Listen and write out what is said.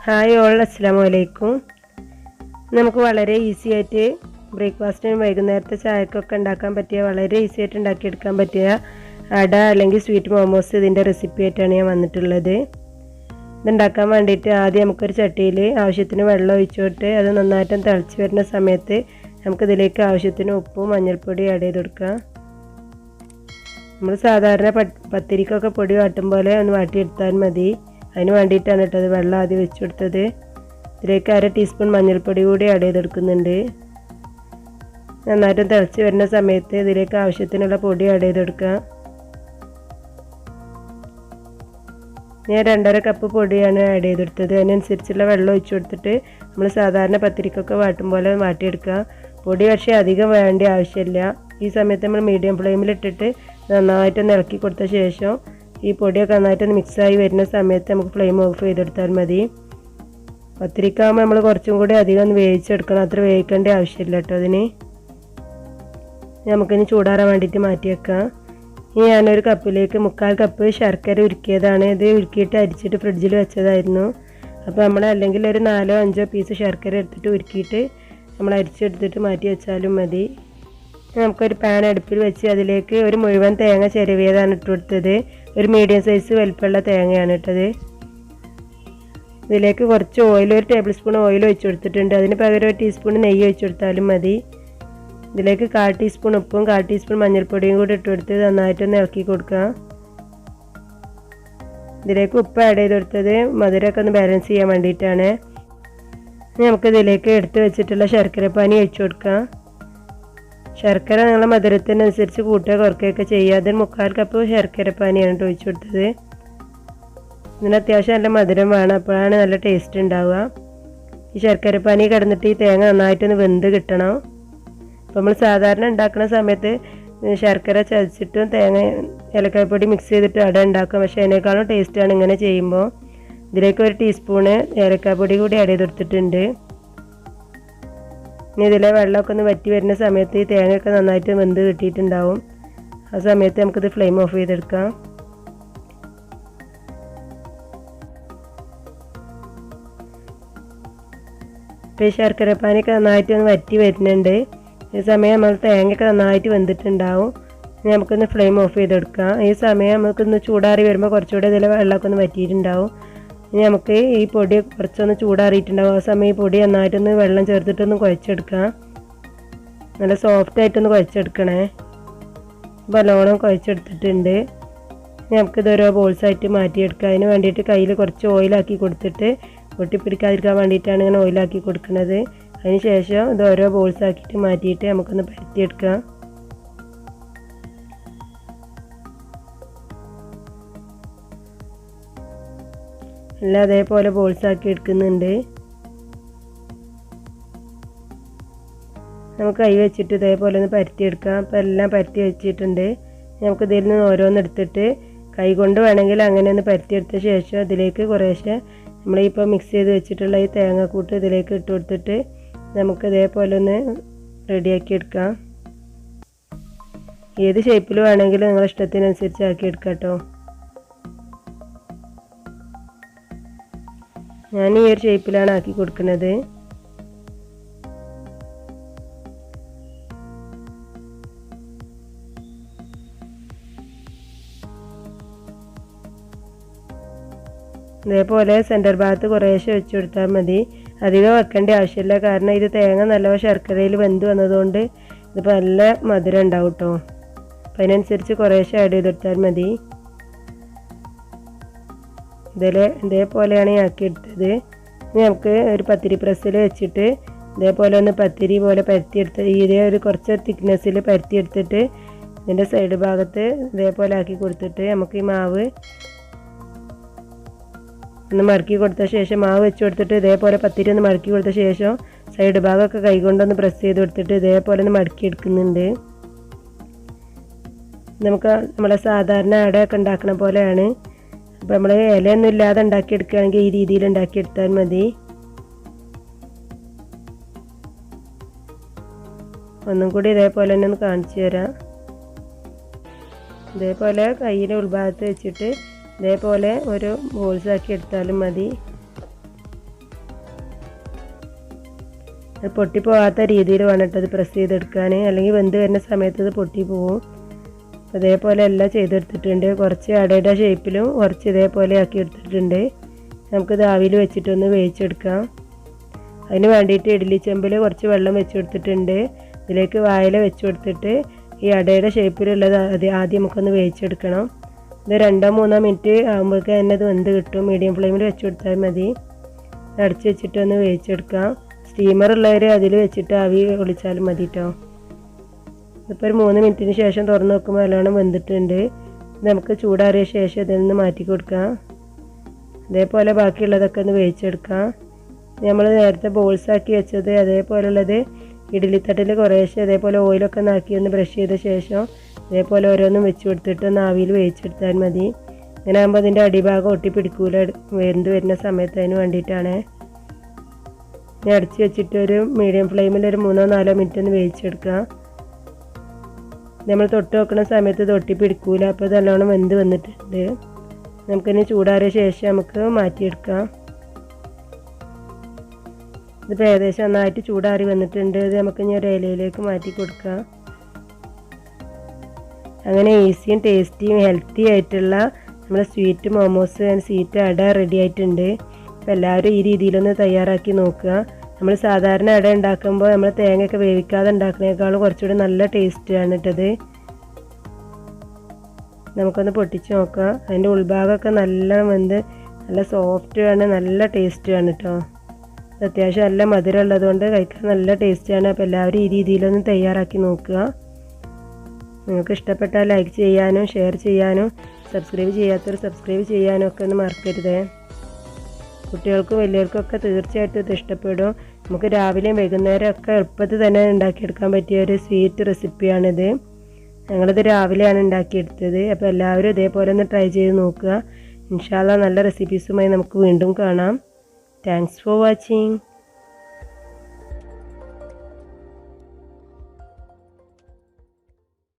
Hi all, അസ്സലാമു അലൈക്കും. നമുക്ക് വളരെ ഈസി ആയിട്ട് ബ്രേക്ക്ഫാസ്റ്റിനും വൈകുന്നേരത്തെ ചായക്കൊക്കെ ഉണ്ടാക്കാൻ പറ്റിയ വളരെ ഈസി ആയിട്ട് ഉണ്ടാക്കിയെടുക്കാൻ പറ്റിയ അട അല്ലെങ്കിൽ സ്വീറ്റ് മോമോസ് ഇതിൻ്റെ റെസിപ്പി ആയിട്ടാണ് ഞാൻ വന്നിട്ടുള്ളത്. ഇതുണ്ടാക്കാൻ വേണ്ടിയിട്ട് ആദ്യം നമുക്കൊരു ചട്ടിയിൽ ആവശ്യത്തിന് വെള്ളം ഒഴിച്ചോട്ട് അത് നന്നായിട്ടും തിളച്ച് വരുന്ന സമയത്ത് നമുക്കിതിലേക്ക് ആവശ്യത്തിന് ഉപ്പും മഞ്ഞൾപ്പൊടി ആഡ് ചെയ്ത് കൊടുക്കാം. നമ്മൾ സാധാരണ പത്തിരിക്കൊക്കെ പൊടി വാട്ടും പോലെ ഒന്ന് വാട്ടിയെടുത്താൽ മതി. അതിന് വേണ്ടിയിട്ടാണ് കേട്ടോ അത് വെള്ളം ആദ്യം വെച്ച് കൊടുത്തത്. ഇതിലേക്ക് 1/2 ടീസ്പൂൺ മഞ്ഞൾപ്പൊടി കൂടി ആഡ് ചെയ്തെടുക്കുന്നുണ്ട്. നന്നായിട്ടും തിളച്ച് വരുന്ന സമയത്ത് ഇതിലേക്ക് ആവശ്യത്തിനുള്ള പൊടി ആഡ് ചെയ്ത് കൊടുക്കുക. ഞാൻ 2.5 കപ്പ് പൊടിയാണ് ആഡ് ചെയ്തെടുത്തത്. അതിനനുസരിച്ചുള്ള വെള്ളം ഒഴിച്ചു കൊടുത്തിട്ട് നമ്മൾ സാധാരണ പത്തിരിക്കൊക്കെ വാട്ടും പോലെ വാട്ടിയെടുക്കുക. പൊടി പക്ഷേ അധികം വേണ്ട ആവശ്യമില്ല. ഈ സമയത്ത് നമ്മൾ മീഡിയം ഫ്ലെയിമിലിട്ടിട്ട് നന്നായിട്ടൊന്ന് ഇളക്കി കൊടുത്ത ശേഷം ഈ പൊടിയൊക്കെ നന്നായിട്ടൊന്ന് മിക്സായി വരുന്ന സമയത്ത് നമുക്ക് ഫ്ലെയിം ഓഫ് ചെയ്തെടുത്താൽ മതി. പത്തിരിക്കാകുമ്പോൾ നമ്മൾ കുറച്ചും കൂടി അധികം ഒന്ന് വേവിച്ചെടുക്കണം. അത്ര വേവിക്കേണ്ട ആവശ്യമില്ല കേട്ടോ അതിന്. നമുക്കിനി ചൂടാറാൻ വേണ്ടിയിട്ട് മാറ്റി വെക്കാം. ഇനി ഞാനൊരു കപ്പിലേക്ക് 1/4 കപ്പ് ശർക്കര ഉരുക്കിയതാണ്. ഇത് ഉരുക്കിയിട്ട് അരിച്ചിട്ട് ഫ്രിഡ്ജിൽ വെച്ചതായിരുന്നു. അപ്പോൾ നമ്മൾ അല്ലെങ്കിൽ ഒരു 4-5 പീസ് ശർക്കര എടുത്തിട്ട് ഉരുക്കിയിട്ട് നമ്മൾ അരിച്ചെടുത്തിട്ട് മാറ്റി വെച്ചാലും മതി. നമുക്കൊരു പാൻ അടുപ്പിൽ വെച്ച് അതിലേക്ക് ഒരു മുഴുവൻ തേങ്ങ ചിരവിയതാണ് ഇട്ട് കൊടുത്തത്. ഒരു മീഡിയം സൈസ് വലിപ്പമുള്ള തേങ്ങയാണ് ഇട്ടത്. ഇതിലേക്ക് കുറച്ച് ഓയിൽ, 1 ടേബിൾ സ്പൂൺ ഓയിൽ ഒഴിച്ച് കൊടുത്തിട്ടുണ്ട്. അതിന് പകരം 1 ടീസ്പൂൺ നെയ്യ് ഒഴിച്ച് കൊടുത്താലും മതി. ഇതിലേക്ക് 1/4 ടീസ്പൂൺ ഉപ്പും 1/4 ടീസ്പൂൺ മഞ്ഞൾപ്പൊടിയും കൂടി ഇട്ട് കൊടുത്ത് നന്നായിട്ടൊന്ന് ഇളക്കി കൊടുക്കുക. ഇതിലേക്ക് ഉപ്പ് ആഡ് ചെയ്ത് കൊടുത്തത് മധുരമൊക്കെ ഒന്ന് ബാലൻസ് ചെയ്യാൻ വേണ്ടിയിട്ടാണ്. നമുക്കിതിലേക്ക് എടുത്ത് വെച്ചിട്ടുള്ള ശർക്കരപ്പാനി ഒഴിച്ച് കൊടുക്കാം. ശർക്കര നിങ്ങളുടെ മധുരത്തിനനുസരിച്ച് കൂട്ടുക കുറയ്ക്കുകയൊക്കെ ചെയ്യുക. അതിന് 1/4 കപ്പ് ശർക്കരപ്പാനിയാണ് ഒഴിച്ച് കൊടുത്തത്. ഇതിന് അത്യാവശ്യം നല്ല മധുരം വേണം, അപ്പോഴാണ് നല്ല ടേസ്റ്റ് ഉണ്ടാവുക. ഈ ശർക്കരപ്പാനി കിടന്നിട്ട് ഈ തേങ്ങ നന്നായിട്ടൊന്ന് വെന്ത് കിട്ടണം. അപ്പോൾ നമ്മൾ സാധാരണ ഉണ്ടാക്കുന്ന സമയത്ത് ശർക്കര ചതച്ചിട്ടും തേങ്ങ ഏലക്കായ്പ്പൊടി മിക്സ് ചെയ്തിട്ട് അട ഉണ്ടാക്കും. പക്ഷേ അതിനേക്കാളും ടേസ്റ്റാണ് ഇങ്ങനെ ചെയ്യുമ്പോൾ. ഇതിലേക്ക് 1 ടീസ്പൂണ് ഏലക്കായ്പ്പൊടി കൂടി ആഡ് ചെയ്ത് കൊടുത്തിട്ടുണ്ട്. ഇനി ഇതിലെ വെള്ളമൊക്കെ ഒന്ന് വറ്റി വരുന്ന സമയത്ത് ഈ തേങ്ങയൊക്കെ നന്നായിട്ട് വെന്ത് കിട്ടിയിട്ടുണ്ടാവും. ആ സമയത്ത് നമുക്കിത് ഫ്ലെയിം ഓഫ് ചെയ്തെടുക്കാം. ഇപ്പോൾ ഈ ശർക്കരപ്പാനിയൊക്കെ നന്നായിട്ട് ഒന്ന് വറ്റി വരുന്നുണ്ട്. ഈ സമയം നമ്മൾ തേങ്ങയൊക്കെ നന്നായിട്ട് വെന്തിട്ടുണ്ടാവും. ഇനി നമുക്കൊന്ന് ഫ്ലെയിം ഓഫ് ചെയ്തെടുക്കാം. ഈ സമയം നമുക്കൊന്ന് ചൂടാറി വരുമ്പോൾ കുറച്ചുകൂടെ ഇതിലെ വെള്ളമൊക്കെ ഒന്ന് വറ്റിയിട്ടുണ്ടാവും. ഇനി നമുക്ക് ഈ പൊടി കുറച്ചൊന്ന് ചൂടാറിയിട്ടുണ്ടാവും. ആ സമയം ഈ പൊടി നന്നായിട്ടൊന്ന് വെള്ളം ചേർത്തിട്ടൊന്ന് കുഴച്ചെടുക്കാം. നല്ല സോഫ്റ്റായിട്ടൊന്ന് കുഴച്ചെടുക്കണേ. നല്ലോണം കുഴച്ചെടുത്തിട്ടുണ്ട്. നമുക്കിത് ഓരോ ബോൾസായിട്ട് മാറ്റിയെടുക്കാം. അതിന് വേണ്ടിയിട്ട് കയ്യിൽ കുറച്ച് ഓയിലാക്കി കൊടുത്തിട്ട് ഒട്ടിപ്പിടിക്കാതിരിക്കാൻ വേണ്ടിയിട്ടാണ് ഇങ്ങനെ ഓയിലാക്കി കൊടുക്കുന്നത്. അതിന് ശേഷം ഇത് ഓരോ ബോൾസാക്കിയിട്ട് മാറ്റിയിട്ട് നമുക്കൊന്ന് പരത്തിയെടുക്കാം. എല്ലാം അതേപോലെ ബോൾസാക്കി എടുക്കുന്നുണ്ട്. നമുക്ക് കൈ വെച്ചിട്ട് ഇതേപോലെ ഒന്ന് പരത്തിയെടുക്കാം. അപ്പോൾ എല്ലാം പരത്തി വെച്ചിട്ടുണ്ട്. നമുക്ക് ഇതിൽ നിന്ന് ഓരോന്നെടുത്തിട്ട് കൈ കൊണ്ട് വേണമെങ്കിൽ അങ്ങനെ ഒന്ന് പരത്തിയെടുത്ത ശേഷം ഇതിലേക്ക് കുറേശ്ശെ നമ്മളിപ്പോൾ മിക്സ് ചെയ്ത് വെച്ചിട്ടുള്ള ഈ തേങ്ങാക്കൂട്ട് ഇതിലേക്ക് ഇട്ട് കൊടുത്തിട്ട് നമുക്ക് ഇതേപോലെ ഒന്ന് റെഡിയാക്കി എടുക്കാം. ഏത് ഷേപ്പിൽ വേണമെങ്കിലും നിങ്ങളുടെ ഇഷ്ടത്തിനനുസരിച്ച് ആക്കി എടുക്കാം കേട്ടോ. ഞാൻ ഈ ഒരു ഷേപ്പിലാണ് ആക്കി കൊടുക്കുന്നത്. ഇതേപോലെ സെൻറ്റർ ഭാഗത്ത് കുറേശ്ശെ വെച്ച് കൊടുത്താൽ മതി. അധികം വെക്കേണ്ട ആവശ്യമില്ല. കാരണം ഇത് തേങ്ങ നല്ലവണ്ണം ശർക്കരയിൽ വെന്ത് വന്നതുകൊണ്ട് ഇതിപ്പോൾ നല്ല മധുരം ഉണ്ടാവും കേട്ടോ. അപ്പം അതിനനുസരിച്ച് കുറേശ്ശെ ആഡ് ചെയ്തെടുത്താൽ മതി. ഇതേപോലെയാണ് ഞാൻ ആക്കിയെടുത്തത്. ഇനി നമുക്ക് ഒരു പത്തിരി പ്രസ്സിൽ വെച്ചിട്ട് ഇതേപോലെ ഒന്ന് പത്തിരി പോലെ പരത്തിയെടുത്ത് ഇതേ ഒരു കുറച്ച് തിക്നെസ്സിൽ പരത്തിയെടുത്തിട്ട് ഇതിൻ്റെ സൈഡ് ഭാഗത്ത് ഇതേപോലെ ആക്കി കൊടുത്തിട്ട് നമുക്ക് ഈ മാവ് ഒന്ന് മടക്കി കൊടുത്ത ശേഷം മാവ് വെച്ച് കൊടുത്തിട്ട് ഇതേപോലെ പത്തിരി ഒന്ന് മടക്കി കൊടുത്ത ശേഷം സൈഡ് ഭാഗമൊക്കെ കൈകൊണ്ടൊന്ന് പ്രസ് ചെയ്ത് കൊടുത്തിട്ട് ഇതേപോലെ ഒന്ന് മടക്കി എടുക്കുന്നുണ്ട്. നമുക്ക് നമ്മളെ സാധാരണ അടയൊക്കെ ഉണ്ടാക്കുന്ന പോലെയാണ്. അപ്പോൾ നമ്മൾ ഇലയൊന്നും ഇല്ലാതെ ഉണ്ടാക്കിയെടുക്കുകയാണെങ്കിൽ ഈ രീതിയിൽ ഉണ്ടാക്കിയെടുത്താൽ മതി. ഒന്നും കൂടി ഇതേപോലെ തന്നെ ഒന്ന് കാണിച്ചു തരാം. ഇതേപോലെ കയ്യിൻ്റെ ഉൾഭാഗത്ത് വെച്ചിട്ട് ഇതേപോലെ ഒരു ബോൾസ് ആക്കി എടുത്താലും മതി. അത് പൊട്ടിപ്പോകാത്ത രീതിയിൽ വേണം അത് പ്രസ് ചെയ്തെടുക്കാൻ, അല്ലെങ്കിൽ വെന്ത് വരുന്ന സമയത്ത് ഇത് പൊട്ടിപ്പോവും. അതേപോലെ എല്ലാം ചെയ്തെടുത്തിട്ടുണ്ട്. കുറച്ച് അടയുടെ ഷേപ്പിലും കുറച്ച് ഇതേപോലെ ആക്കി എടുത്തിട്ടുണ്ട്. നമുക്കിത് ആവിയിൽ വെച്ചിട്ടൊന്ന് വേവിച്ചെടുക്കാം. അതിന് വേണ്ടിയിട്ട് ഇഡ്ഡലി ചെമ്പിൽ കുറച്ച് വെള്ളം വെച്ച് കൊടുത്തിട്ടുണ്ട്. ഇതിലേക്ക് വാഴയില വെച്ച് കൊടുത്തിട്ട് ഈ അടയുടെ ഷേപ്പിലുള്ളത് ആദ്യം നമുക്കൊന്ന് വേവിച്ചെടുക്കണം. ഇത് 2-3 മിനിറ്റ് ആകുമ്പോഴേക്ക് തന്നെ ഇത് വെന്ത് കിട്ടും. മീഡിയം ഫ്ലെയിമിൽ വെച്ച് കൊടുത്താൽ മതി. അടച്ച് വെച്ചിട്ടൊന്ന് വേവിച്ചെടുക്കാം. സ്റ്റീമർ ഉള്ളവർ അതിൽ വെച്ചിട്ട് ആവി ഒളിച്ചാലും മതി കേട്ടോ. ഇപ്പോൾ ഒരു 3 മിനിറ്റിന് ശേഷം തുറന്ന് നോക്കുമ്പോൾ നല്ലോണം വെന്തിട്ടുണ്ട്. നമുക്ക് ചൂടാറിയ ശേഷം ഇതിൽ നിന്ന് മാറ്റി കൊടുക്കാം. അതേപോലെ ബാക്കിയുള്ളതൊക്കെ ഒന്ന് വേവിച്ചെടുക്കാം. നമ്മൾ നേരത്തെ ബോൾസാക്കി വെച്ചത് അതേപോലെയുള്ളത് ഇഡ്ഡലിത്തട്ടിൽ കുറേശ്ശെ അതേപോലെ ഓയിലൊക്കെ നാക്കി ഒന്ന് ബ്രഷ് ചെയ്ത ശേഷം അതേപോലെ ഓരോന്നും വെച്ച് കൊടുത്തിട്ട് ഒന്ന് ആവിയിൽ വേവിച്ചെടുത്താൽ മതി. ഇങ്ങനെ ആകുമ്പോൾ അതിൻ്റെ അടിഭാഗം ഒട്ടിപ്പിടിക്കൂല വെന്ത് വരുന്ന സമയത്ത്. അതിന് വേണ്ടിയിട്ടാണ്. ഇനി അടച്ച് വെച്ചിട്ട് ഒരു മീഡിയം ഫ്ലെയിമിൽ ഒരു 3-4 മിനിറ്റ് ഒന്ന് വേവിച്ചെടുക്കാം. നമ്മൾ തൊട്ട് വെക്കുന്ന സമയത്ത് ഇത് ഒട്ടിപ്പിടിക്കൂല. അപ്പോൾ ഇത് നല്ലോണം വെന്ത് വന്നിട്ടുണ്ട്. നമുക്കിനി ചൂടാറിയ ശേഷം നമുക്ക് മാറ്റിയെടുക്കാം. ഇതിപ്പോൾ ഏകദേശം നന്നായിട്ട് ചൂടാറി വന്നിട്ടുണ്ട്. ഇത് നമുക്ക് ഇനി ഒരു ഇലയിലേക്ക് മാറ്റി കൊടുക്കാം. അങ്ങനെ ഈസിയും ടേസ്റ്റിയും ഹെൽത്തി ആയിട്ടുള്ള നമ്മുടെ സ്വീറ്റ് മോമോസ് ആൻഡ് സ്വീറ്റ് അട റെഡി ആയിട്ടുണ്ട്. അപ്പോൾ എല്ലാവരും ഈ രീതിയിലൊന്ന് തയ്യാറാക്കി നോക്കുക. നമ്മൾ സാധാരണ അട ഉണ്ടാക്കുമ്പോൾ നമ്മൾ തേങ്ങയൊക്കെ വേവിക്കാതെ ഉണ്ടാക്കുന്നതിനേക്കാളും കുറച്ചുകൂടി നല്ല ടേസ്റ്റാണ് ഇട്ടത്. നമുക്കൊന്ന് പൊട്ടിച്ച് നോക്കാം. അതിൻ്റെ ഉൾഭാഗമൊക്കെ നല്ല വെന്ത് നല്ല സോഫ്റ്റുമാണ്, നല്ല ടേസ്റ്റുമാണ് കേട്ടോ. അത്യാവശ്യം നല്ല മധുരം ഉള്ളതുകൊണ്ട് കഴിക്കാൻ നല്ല ടേസ്റ്റാണ്. അപ്പോൾ എല്ലാവരും ഈ രീതിയിലൊന്ന് തയ്യാറാക്കി നോക്കുക. നിങ്ങൾക്ക് ഇഷ്ടപ്പെട്ടാൽ ലൈക്ക് ചെയ്യാനും ഷെയർ ചെയ്യാനും സബ്സ്ക്രൈബ് ചെയ്യാത്തവർ സബ്സ്ക്രൈബ് ചെയ്യാനും ഒക്കെ ഒന്ന് മറക്കരുതേ. കുട്ടികൾക്കും വലിയവർക്കും ഒക്കെ തീർച്ചയായിട്ടും ഇത് ഇഷ്ടപ്പെടും. നമുക്ക് രാവിലെയും വൈകുന്നേരം ഒക്കെ എളുപ്പത്തിൽ തന്നെ ഉണ്ടാക്കിയെടുക്കാൻ പറ്റിയ ഒരു സ്വീറ്റ് റെസിപ്പിയാണിത്. ഞങ്ങളിത് രാവിലെയാണ് ഉണ്ടാക്കിയെടുത്തത്. അപ്പോൾ എല്ലാവരും ഇതേപോലെ ഒന്ന് ട്രൈ ചെയ്ത് നോക്കുക. ഇൻഷാ അല്ലാഹ് നല്ല റെസിപ്പീസുമായി നമുക്ക് വീണ്ടും കാണാം. Thanks for watching.